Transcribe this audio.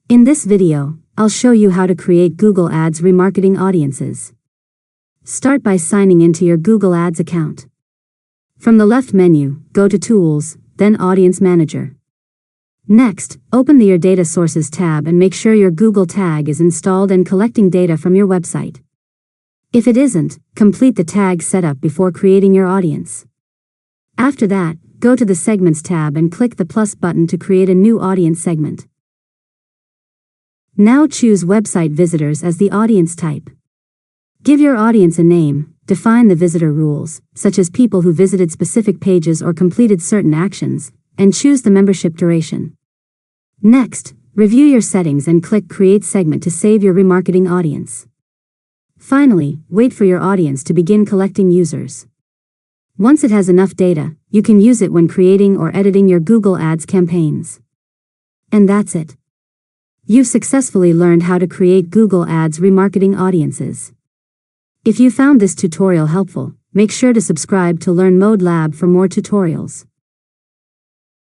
In this video, I'll show you how to create Google Ads remarketing audiences. Start by signing into your Google Ads account. From the left menu, go to Tools, then Audience Manager. Next, open the Your Data Sources tab and make sure your Google tag is installed and collecting data from your website. If it isn't, complete the tag setup before creating your audience. After that, go to the Segments tab and click the plus button to create a new audience segment. Now choose Website Visitors as the audience type. Give your audience a name, define the visitor rules, such as people who visited specific pages or completed certain actions, and choose the membership duration. Next, review your settings and click Create Segment to save your remarketing audience. Finally, wait for your audience to begin collecting users. Once it has enough data, you can use it when creating or editing your Google Ads campaigns. And that's it. You've successfully learned how to create Google Ads remarketing audiences. If you found this tutorial helpful, make sure to subscribe to Learn Mode Lab for more tutorials.